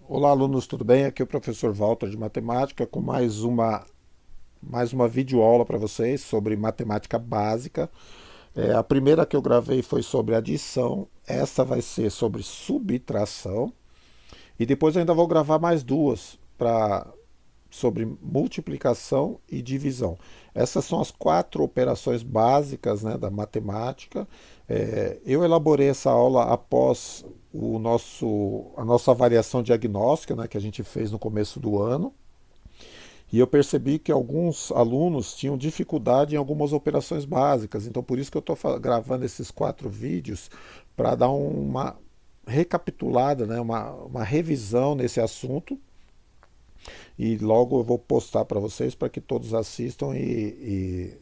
Olá, alunos, tudo bem? Aqui é o professor Walter de Matemática com mais uma videoaula para vocês sobre matemática básica. A primeira que eu gravei foi sobre adição, essa vai ser sobre subtração e depois eu ainda vou gravar mais duas sobre multiplicação e divisão. Essas são as quatro operações básicas, né, da matemática. Eu elaborei essa aula após a nossa avaliação diagnóstica, né, que a gente fez no começo do ano. E eu percebi que alguns alunos tinham dificuldade em algumas operações básicas. Então, por isso que eu estou gravando esses quatro vídeos para dar uma recapitulada, né, uma revisão nesse assunto e logo eu vou postar para vocês para que todos assistam e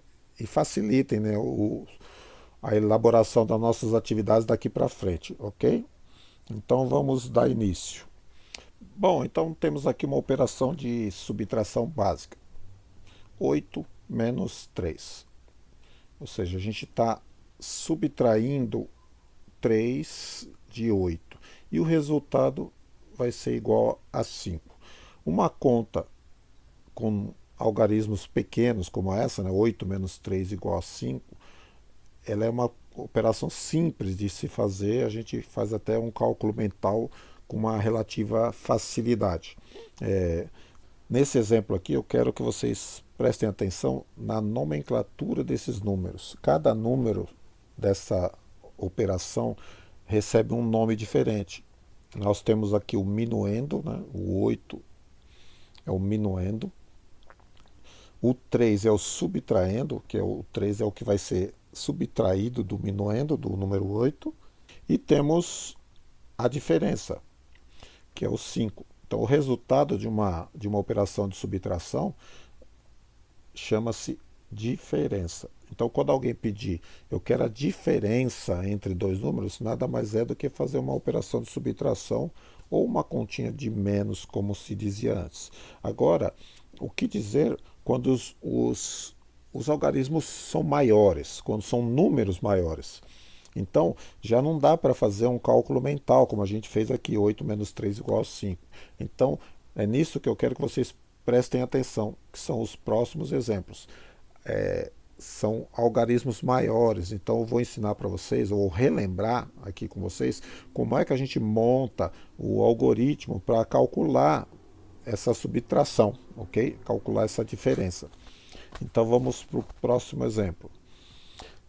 facilitem, né, a elaboração das nossas atividades daqui para frente, ok? Então vamos dar início. Bom, então temos aqui uma operação de subtração básica. 8 menos 3. Ou seja, a gente está subtraindo 3 de 8. E o resultado vai ser igual a 5. Uma conta com algarismos pequenos como essa, né, 8 menos 3 igual a 5, ela é uma operação simples de se fazer, a gente faz até um cálculo mental com uma relativa facilidade. É, Nesse exemplo aqui, eu quero que vocês prestem atenção na nomenclatura desses números. Cada número dessa operação recebe um nome diferente. Nós temos aqui o minuendo, né? O 8 é o minuendo. O 3 é o subtraendo, que é o 3 é o que vai ser subtraído do minuendo, do número 8. E temos a diferença, que é o 5. Então, o resultado de uma operação de subtração chama-se diferença. Então, quando alguém pedir, eu quero a diferença entre dois números, nada mais é do que fazer uma operação de subtração ou uma continha de menos, como se dizia antes. Agora, o que dizer quando os algarismos são maiores, quando são números maiores? Então, já não dá para fazer um cálculo mental, como a gente fez aqui, 8 menos 3 igual a 5. Então, é nisso que eu quero que vocês prestem atenção, que são os próximos exemplos. São algarismos maiores, então eu vou ensinar para vocês, ou relembrar aqui com vocês, como é que a gente monta o algoritmo para calcular essa subtração, ok? Calcular essa diferença. Então vamos para o próximo exemplo.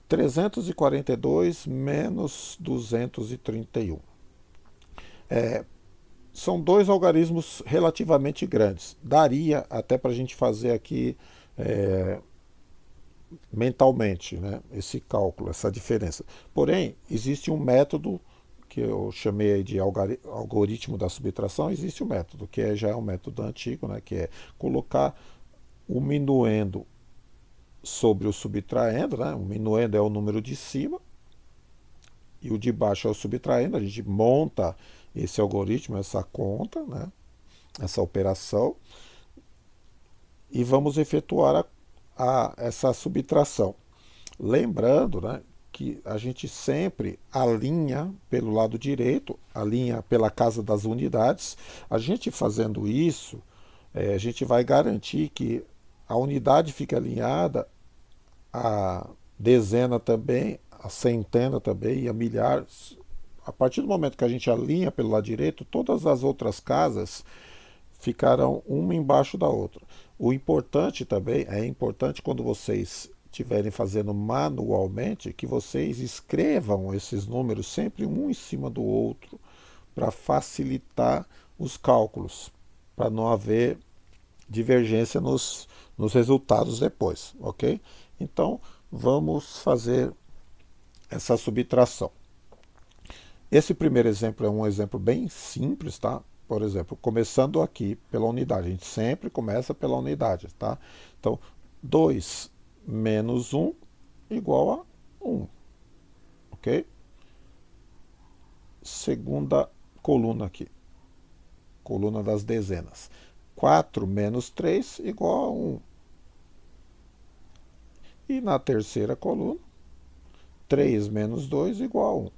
342 menos 231. São dois algarismos relativamente grandes. Daria até para a gente fazer aqui mentalmente, né, esse cálculo, essa diferença. Porém, existe um método que eu chamei de algoritmo da subtração. Existe um método que já é um método antigo, né, que é colocar o minuendo sobre o subtraendo, né? O minuendo é o número de cima e o de baixo é o subtraendo. A gente monta esse algoritmo, essa conta, né? Essa operação, e vamos efetuar essa subtração. Lembrando, né, que a gente sempre alinha pelo lado direito, alinha pela casa das unidades. A gente fazendo isso, a gente vai garantir que a unidade fique alinhada, a dezena também, a centena também e a milhares. A partir do momento que a gente alinha pelo lado direito, todas as outras casas ficarão uma embaixo da outra. O importante também, é importante quando vocês estiverem fazendo manualmente, que vocês escrevam esses números sempre um em cima do outro, para facilitar os cálculos, para não haver divergência nos resultados depois, ok? Então, vamos fazer essa subtração. Esse primeiro exemplo é um exemplo bem simples, tá? Por exemplo, começando aqui pela unidade. A gente sempre começa pela unidade, tá? Então, 2 menos 1 igual a 1, ok? Segunda coluna aqui, coluna das dezenas. 4 menos 3 igual a 1. E na terceira coluna, 3 menos 2 igual a 1.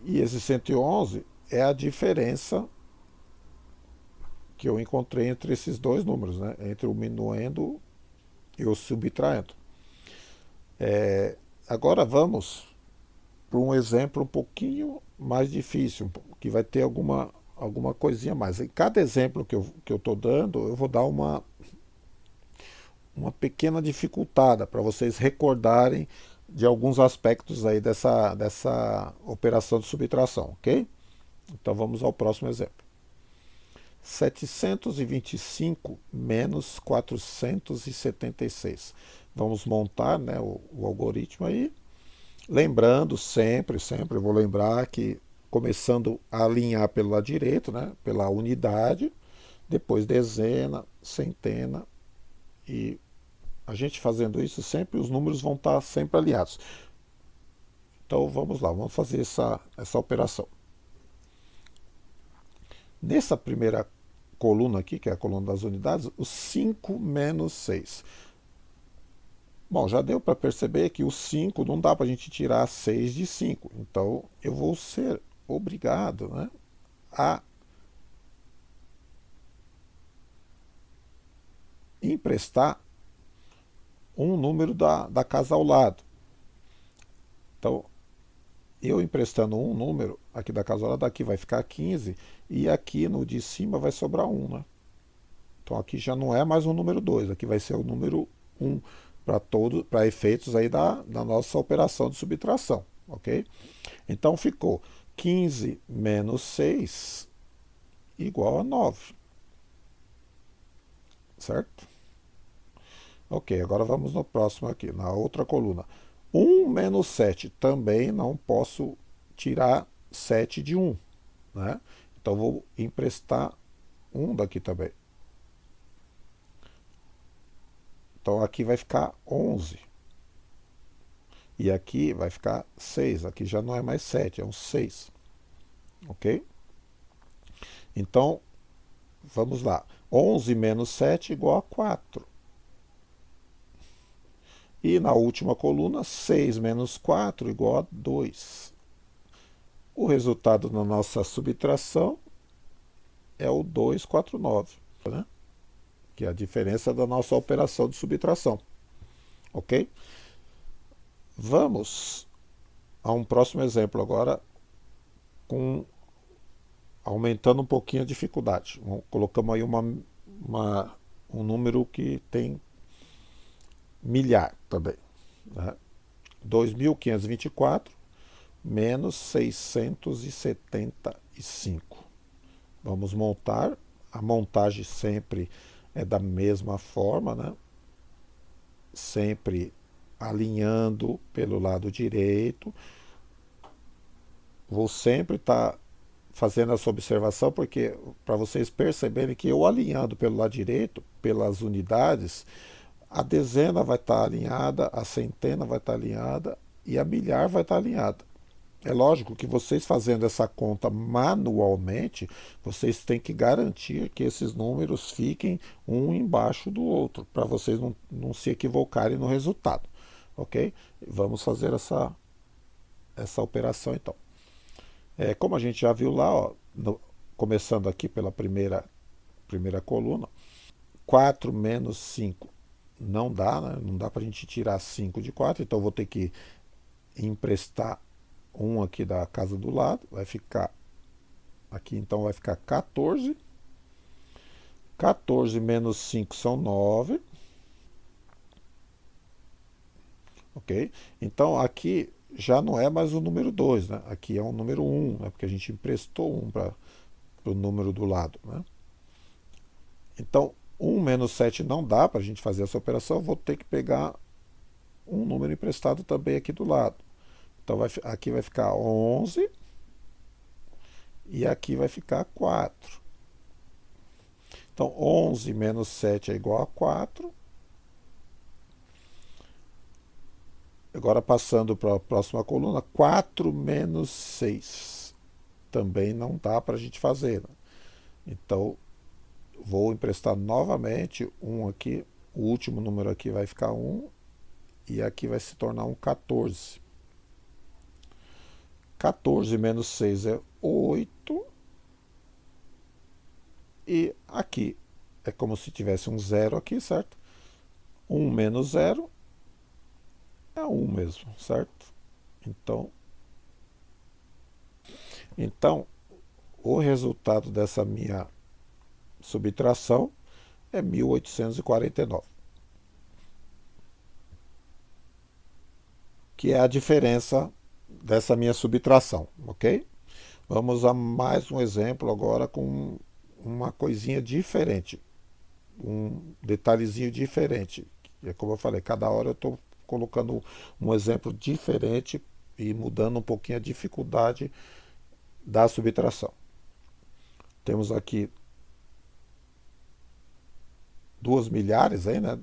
E esse 111 é a diferença que eu encontrei entre esses dois números, né? Entre o minuendo e o subtraindo. Agora vamos para um exemplo um pouquinho mais difícil, que vai ter alguma coisinha a mais. Em cada exemplo que eu estou dando, eu vou dar uma pequena dificultada para vocês recordarem de alguns aspectos aí dessa operação de subtração, ok? Então vamos ao próximo exemplo. 725 menos 476. Vamos montar, né, o algoritmo aí. Lembrando sempre eu vou lembrar que começando a alinhar pelo lado direito, né, pela unidade, depois dezena, centena, e a gente fazendo isso sempre, os números vão estar sempre alinhados. Então vamos lá, vamos fazer essa operação. Nessa primeira coluna aqui, que é a coluna das unidades, o 5 menos 6. Bom, já deu para perceber que o 5 não dá para a gente tirar 6 de 5. Então eu vou ser obrigado, né, a emprestar um número da casa ao lado. Então, eu emprestando um número aqui da casa ao lado, aqui vai ficar 15 e aqui no de cima vai sobrar 1, né? Então aqui já não é mais o número 2, aqui vai ser o número 1 para efeitos aí da nossa operação de subtração, ok? Então ficou 15 menos 6 igual a 9, certo? Ok, agora vamos no próximo aqui, na outra coluna. 1 menos 7, também não posso tirar 7 de 1, né? Então vou emprestar 1 daqui também. Então aqui vai ficar 11. E aqui vai ficar 6. Aqui já não é mais 7, é um 6. Ok? Então, vamos lá. 11 menos 7 igual a 4. E na última coluna, 6 menos 4 igual a 2. O resultado da nossa subtração é o 249, né? Que é a diferença da nossa operação de subtração. Ok? Vamos a um próximo exemplo agora, aumentando um pouquinho a dificuldade. Colocamos aí um número que tem milhar também, né? 2.524 menos 675. Vamos montar. A montagem sempre é da mesma forma, né? Sempre alinhando pelo lado direito. Vou sempre estar fazendo essa observação porque para vocês perceberem que eu alinhando pelo lado direito, pelas unidades, a dezena vai estar alinhada, a centena vai estar alinhada e a milhar vai estar alinhada. É lógico que vocês fazendo essa conta manualmente, vocês têm que garantir que esses números fiquem um embaixo do outro, para vocês não se equivocarem no resultado. Ok? Vamos fazer essa operação então. Como a gente já viu lá, ó, começando aqui pela primeira coluna, 4 menos 5 não dá, né? Não dá para a gente tirar 5 de 4, então eu vou ter que emprestar 1 aqui da casa do lado, vai ficar aqui, então vai ficar 14. 14 menos 5 são 9. Ok? Então aqui já não é mais o número 2, né? Aqui é o número 1, né? Porque a gente emprestou 1 para o número do lado, né? Então 1 menos 7 não dá para a gente fazer essa operação, eu vou ter que pegar um número emprestado também aqui do lado. Então aqui vai ficar 11 e aqui vai ficar 4. Então 11 menos 7 é igual a 4. Agora passando para a próxima coluna, 4 menos 6. Também não dá para a gente fazer, né? Então vou emprestar novamente 1 aqui. O último número aqui vai ficar 1 e aqui vai se tornar um 14. 14 menos 6 é 8. Aqui é como se tivesse um zero aqui, certo? 1 menos zero é 1 mesmo, certo? Então, então, o resultado dessa minha subtração é 1849, que é a diferença dessa minha subtração, ok? Vamos a mais um exemplo agora com uma coisinha diferente, um detalhezinho diferente. É como eu falei, cada hora eu estou colocando um exemplo diferente e mudando um pouquinho a dificuldade da subtração. Temos aqui duas milhares aí, né?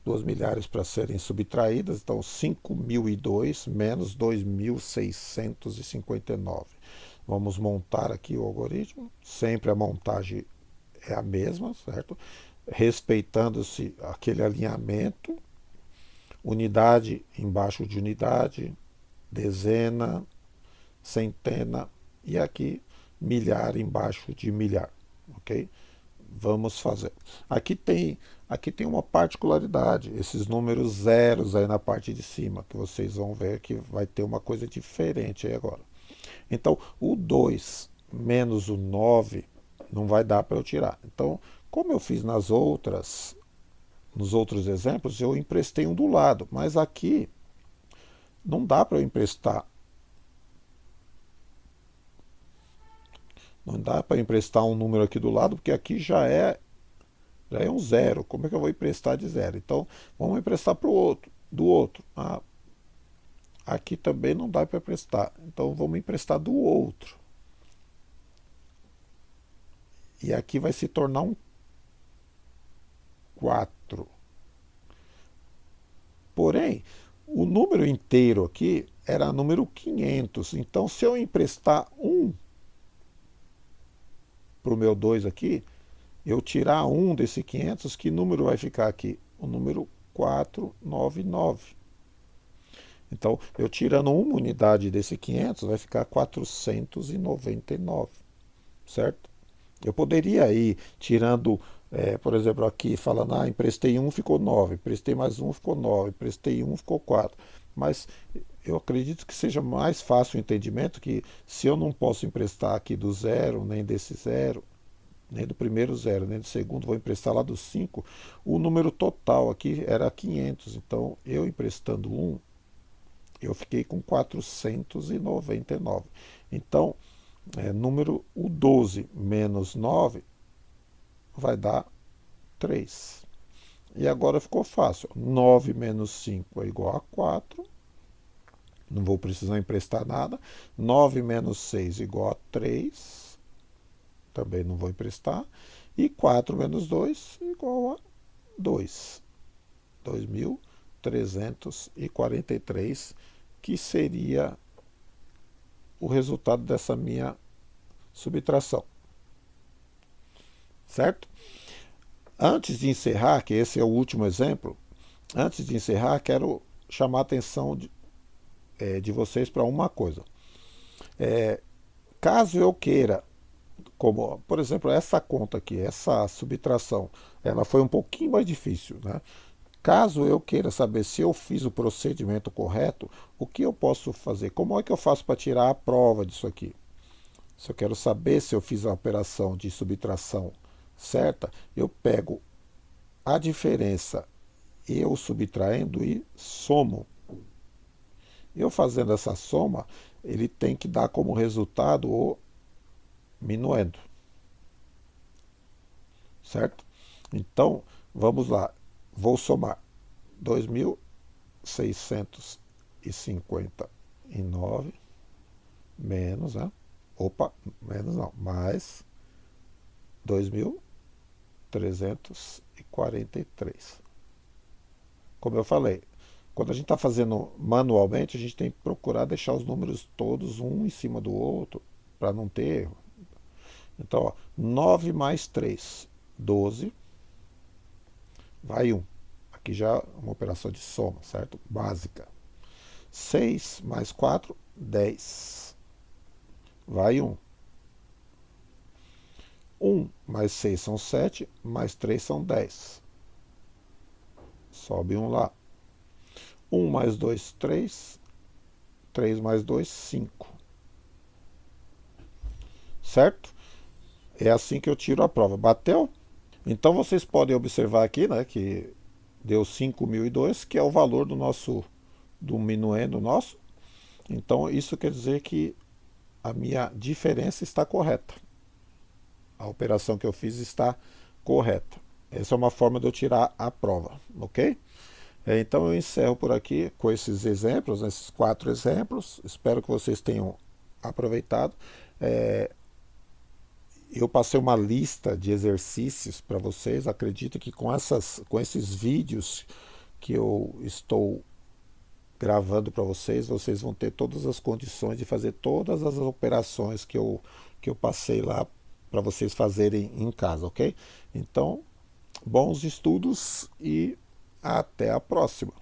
Duas milhares para serem subtraídas, então 5.002 menos 2.659. Vamos montar aqui o algoritmo, sempre a montagem é a mesma, certo? Respeitando-se aquele alinhamento, unidade embaixo de unidade, dezena, centena e aqui milhar embaixo de milhar, ok? Vamos fazer. Aqui tem uma particularidade, esses números zeros aí na parte de cima, que vocês vão ver que vai ter uma coisa diferente aí agora. Então, o 2 menos o 9 não vai dar para eu tirar. Então, como eu fiz nos outros exemplos, eu emprestei um do lado, mas aqui não dá para eu emprestar. Não dá para emprestar um número aqui do lado, porque aqui já é um zero. Como é que eu vou emprestar de zero? Então, vamos emprestar para o outro, do outro. Aqui também não dá para emprestar. Então, vamos emprestar do outro. E aqui vai se tornar um 4. Porém, o número inteiro aqui era número 500. Então, se eu emprestar 1 para o meu 2 aqui, eu tirar 1 desse 500, que número vai ficar aqui? O número 499. Então, eu tirando uma unidade desse 500, vai ficar 499, certo? Eu poderia ir tirando, por exemplo, aqui falando, emprestei um, ficou 9, emprestei mais um, ficou 9, emprestei um, ficou 4. Mas eu acredito que seja mais fácil o entendimento que se eu não posso emprestar aqui do zero, nem desse zero, nem do primeiro zero, nem do segundo, vou emprestar lá do 5, o número total aqui era 500. Então, eu emprestando um, eu fiquei com 499. Então, o 12 menos 9 vai dar 3. E agora ficou fácil. 9 menos 5 é igual a 4. Não vou precisar emprestar nada. 9 menos 6 é igual a 3. Também não vou emprestar. E 4 menos 2 é igual a 2. 2.343, que seria o resultado dessa minha subtração. Certo? Antes de encerrar, que esse é o último exemplo, antes de encerrar, quero chamar a atenção de vocês para uma coisa. Caso eu queira, como, por exemplo, essa conta aqui, essa subtração, ela foi um pouquinho mais difícil, né? Caso eu queira saber se eu fiz o procedimento correto, o que eu posso fazer? Como é que eu faço para tirar a prova disso aqui? Se eu quero saber se eu fiz a operação de subtração certa, eu pego a diferença eu subtraindo e somo. Eu fazendo essa soma, ele tem que dar como resultado o minuendo. Certo? Então, vamos lá. Vou somar 2.659 menos, né? Opa, menos não, mais 2.343. Como eu falei, quando a gente está fazendo manualmente, a gente tem que procurar deixar os números todos um em cima do outro, para não ter erro. Então, ó, 9 mais 3, 12, vai 1. Aqui já é uma operação de soma, certo? Básica. 6 mais 4, 10. Vai 1. mais 6 são 7, mais 3 são 10. Sobe um lá. 1 mais 2, 3. 3 mais 2, 5. Certo? É assim que eu tiro a prova. Bateu? Então vocês podem observar aqui, né, que deu 5.002, que é o valor do minuendo nosso. Então isso quer dizer que a minha diferença está correta. A operação que eu fiz está correta. Essa é uma forma de eu tirar a prova, ok? Então eu encerro por aqui com esses exemplos, esses 4 exemplos. Espero que vocês tenham aproveitado. Eu passei uma lista de exercícios para vocês. Acredito que com esses vídeos que eu estou gravando para vocês, vocês vão ter todas as condições de fazer todas as operações que eu passei lá para vocês fazerem em casa, ok? Então, bons estudos e até a próxima.